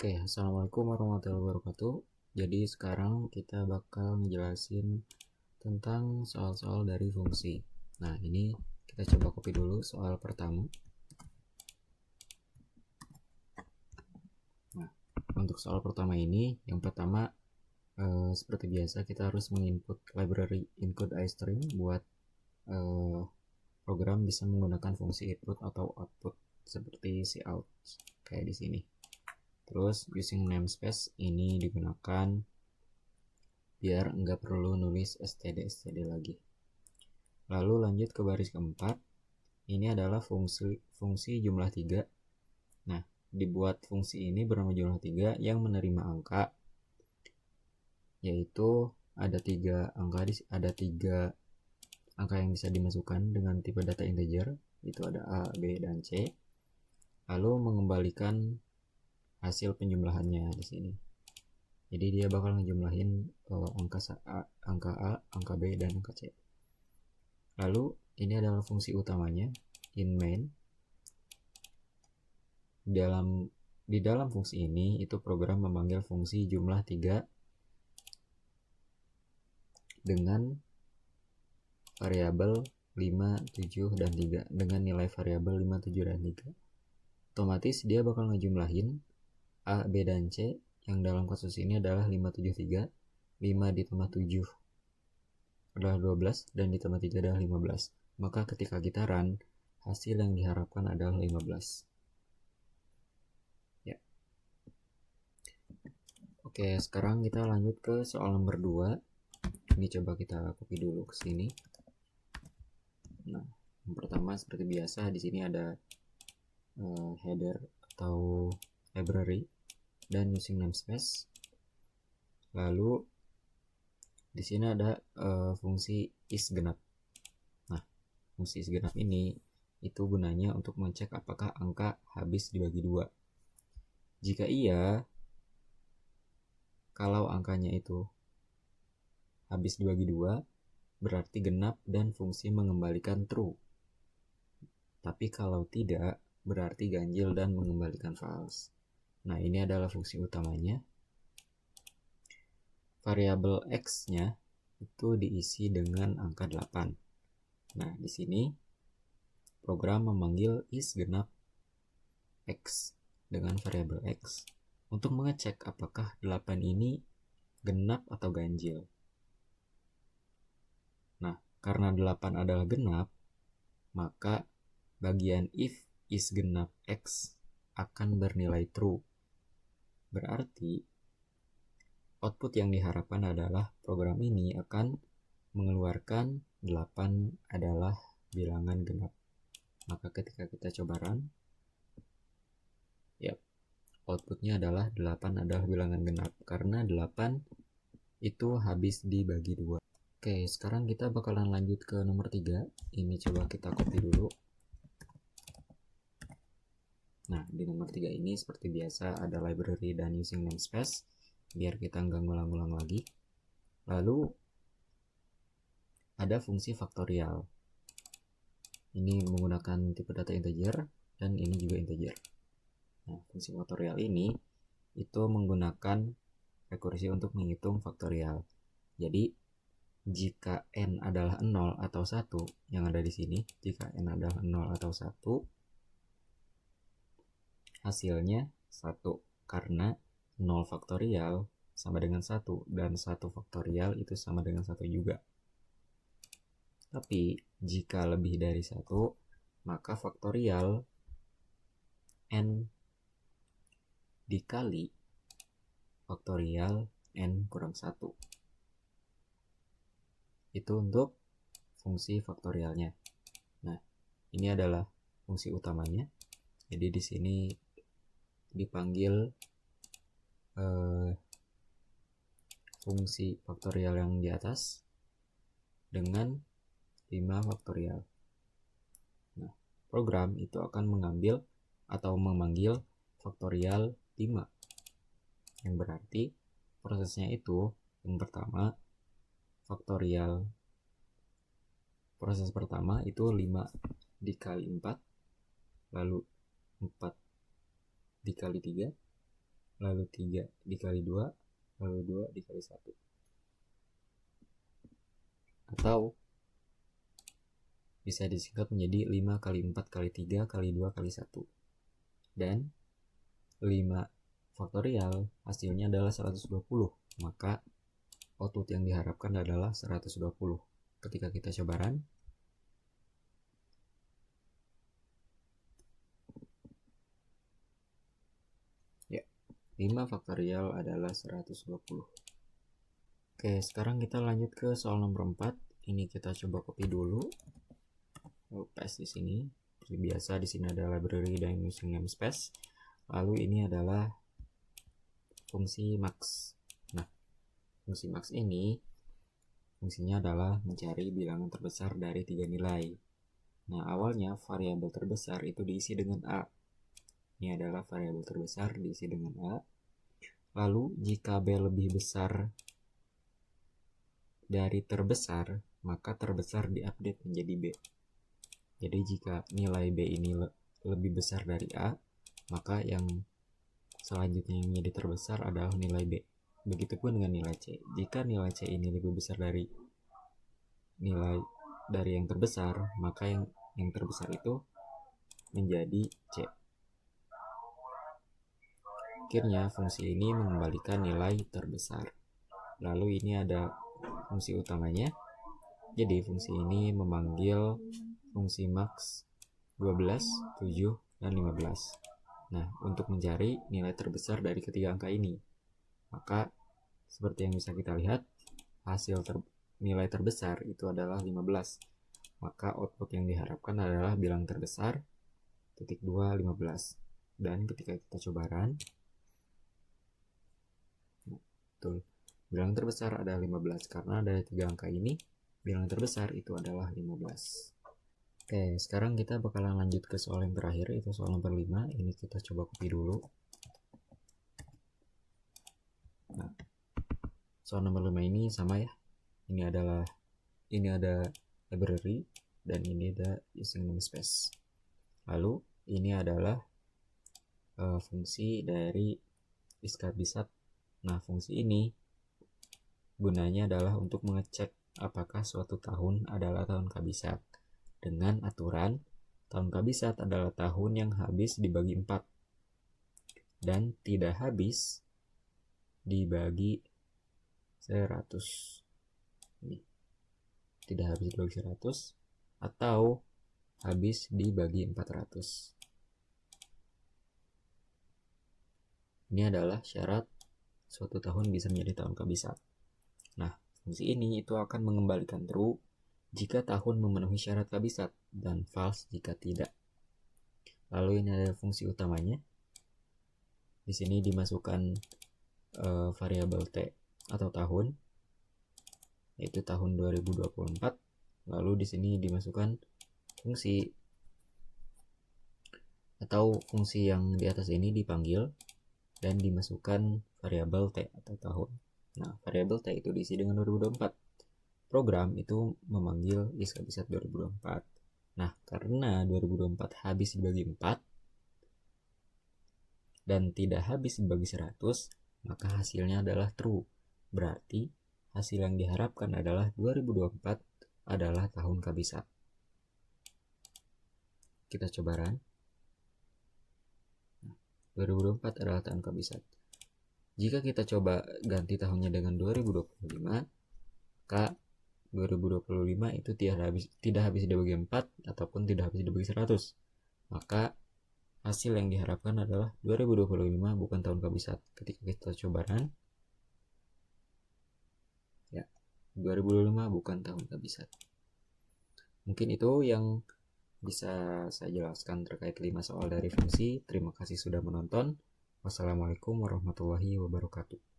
Oke, assalamualaikum warahmatullahi wabarakatuh. Jadi sekarang kita bakal ngejelasin tentang soal-soal dari fungsi. Nah, ini kita coba copy dulu soal pertama. Nah, untuk soal pertama ini, yang pertama seperti biasa kita harus menginput library include iStream buat program bisa menggunakan fungsi input atau output seperti cout kayak di sini. Terus using namespace ini digunakan biar nggak perlu nulis std lagi. Lalu lanjut ke baris keempat. Ini adalah fungsi jumlah 3. Nah, dibuat fungsi ini bernama jumlah 3 yang menerima angka, yaitu ada 3 angka yang bisa dimasukkan dengan tipe data integer, itu ada A, B, dan C. Lalu mengembalikan hasil penjumlahannya di sini. Jadi dia bakal ngejumlahin angka A, angka B, dan angka C. Lalu ini adalah fungsi utamanya, in main. Di dalam fungsi ini itu program memanggil fungsi jumlah 3 dengan variabel 5, 7, dan 3 dengan nilai variabel 5, 7, dan 3. Otomatis dia bakal ngejumlahin A, B, dan C yang dalam kasus ini adalah 5, 7, 3. 5 ditambah 7 adalah 12 dan ditambah 3 adalah 15. Maka ketika kita run, hasil yang diharapkan adalah 15. Ya. Oke, sekarang kita lanjut ke soal nomor 2. Ini coba kita copy dulu ke sini. Nah, yang pertama seperti biasa di sini ada header atau library dan using namespace. Lalu di sini ada fungsi isGenap. Nah, fungsi isGenap ini itu gunanya untuk mengecek apakah angka habis dibagi 2. Jika iya, kalau angkanya itu habis dibagi 2, berarti genap dan fungsi mengembalikan true. Tapi kalau tidak, berarti ganjil dan mengembalikan false. Nah, ini adalah fungsi utamanya. Variabel x-nya itu diisi dengan angka 8. Nah, di sini program memanggil isGenap x dengan variabel x untuk mengecek apakah 8 ini genap atau ganjil. Nah, karena 8 adalah genap, maka bagian if isGenap x akan bernilai true. Berarti output yang diharapkan adalah program ini akan mengeluarkan 8 adalah bilangan genap. Maka ketika kita coba run, ya, outputnya adalah 8 adalah bilangan genap karena 8 itu habis dibagi 2. Oke, sekarang kita bakalan lanjut ke nomor 3. Ini coba kita copy dulu. Nah, di nomor 3 ini seperti biasa ada library dan using namespace biar kita nggak ngulang-ngulang lagi. Lalu ada fungsi faktorial. Ini menggunakan tipe data integer dan ini juga integer. Nah, fungsi faktorial ini itu menggunakan rekursi untuk menghitung faktorial. Jadi jika n adalah 0 atau 1 yang ada di sini, jika n adalah 0 atau 1, hasilnya 1 karena 0 faktorial sama dengan 1 dan 1 faktorial itu sama dengan 1 juga. Tapi jika lebih dari 1, maka faktorial n dikali faktorial n kurang 1. Itu untuk fungsi faktorialnya. Nah, ini adalah fungsi utamanya. Jadi di sini dipanggil fungsi faktorial yang di atas dengan 5 faktorial. Nah, program itu akan mengambil atau memanggil faktorial 5. Yang berarti prosesnya itu yang pertama proses pertama itu 5 dikali 4, lalu 4 dikali 3, lalu 3 dikali 2, lalu 2 dikali 1. Atau bisa disingkat menjadi 5 kali 4 kali 3 kali 2 kali 1. Dan 5 faktorial hasilnya adalah 120. Maka output yang diharapkan adalah 120. Ketika kita coba run, ya, 5 faktorial adalah 120. Oke, sekarang kita lanjut ke soal nomor 4. Ini kita coba copy dulu. Lalu paste di sini. Seperti biasa di sini ada library dan using namespace. Lalu ini adalah fungsi max. Nah, fungsi max ini fungsinya adalah mencari bilangan terbesar dari 3 nilai. Nah, awalnya variabel terbesar itu diisi dengan A. Ini adalah variabel terbesar diisi dengan A. Lalu jika B lebih besar dari terbesar, maka terbesar diupdate menjadi B. Jadi jika nilai B ini lebih besar dari A, maka yang selanjutnya yang menjadi terbesar adalah nilai B. Begitupun dengan nilai C. Jika nilai C ini lebih besar dari nilai dari yang terbesar, maka yang terbesar itu menjadi C. Akhirnya fungsi ini mengembalikan nilai terbesar. Lalu ini ada fungsi utamanya. Jadi fungsi ini memanggil fungsi max 12, 7, dan 15. Nah, untuk mencari nilai terbesar dari ketiga angka ini, maka seperti yang bisa kita lihat, hasil nilai terbesar itu adalah 15. Maka output yang diharapkan adalah bilang terbesar titik 2, 15. Dan ketika kita coba run, betul, bilang terbesar adalah 15. Karena dari tiga angka ini, bilang terbesar itu adalah 15. Oke, sekarang kita bakalan lanjut ke soal yang terakhir, itu soal nomor 5. Ini kita coba copy dulu. Nah, soal nomor 5 ini sama ya. Ini ada library dan ini ada using namespace. Lalu ini adalah fungsi dari iskabisat. Nah, fungsi ini gunanya adalah untuk mengecek apakah suatu tahun adalah tahun kabisat dengan aturan tahun kabisat adalah tahun yang habis dibagi 4 dan tidak habis dibagi 100. Ini tidak habis dibagi 100 atau habis dibagi 400. Ini adalah syarat suatu tahun bisa menjadi tahun kabisat. Nah, fungsi ini itu akan mengembalikan true jika tahun memenuhi syarat kabisat dan false jika tidak. Lalu ini ada fungsi utamanya. Di sini dimasukkan variabel T atau tahun, yaitu tahun 2024. Lalu di sini dimasukkan fungsi atau fungsi yang di atas ini dipanggil dan dimasukkan variabel T atau tahun. Nah, variabel T itu diisi dengan 2024. Program itu memanggil iskabisat 2024. Nah, karena 2024 habis dibagi 4 dan tidak habis dibagi 100, maka hasilnya adalah true. Berarti hasil yang diharapkan adalah 2024 adalah tahun kabisat. Kita coba run. 2024 adalah tahun kabisat. Jika kita coba ganti tahunnya dengan 2025, maka 2025 itu tidak habis dibagi 4 ataupun tidak habis dibagi 100. Maka hasil yang diharapkan adalah 2025 bukan tahun kabisat. Ketika kita coba run, ya, 2025 bukan tahun kabisat. Mungkin itu yang bisa saya jelaskan terkait 5 soal dari fungsi. Terima kasih sudah menonton. Wassalamualaikum warahmatullahi wabarakatuh.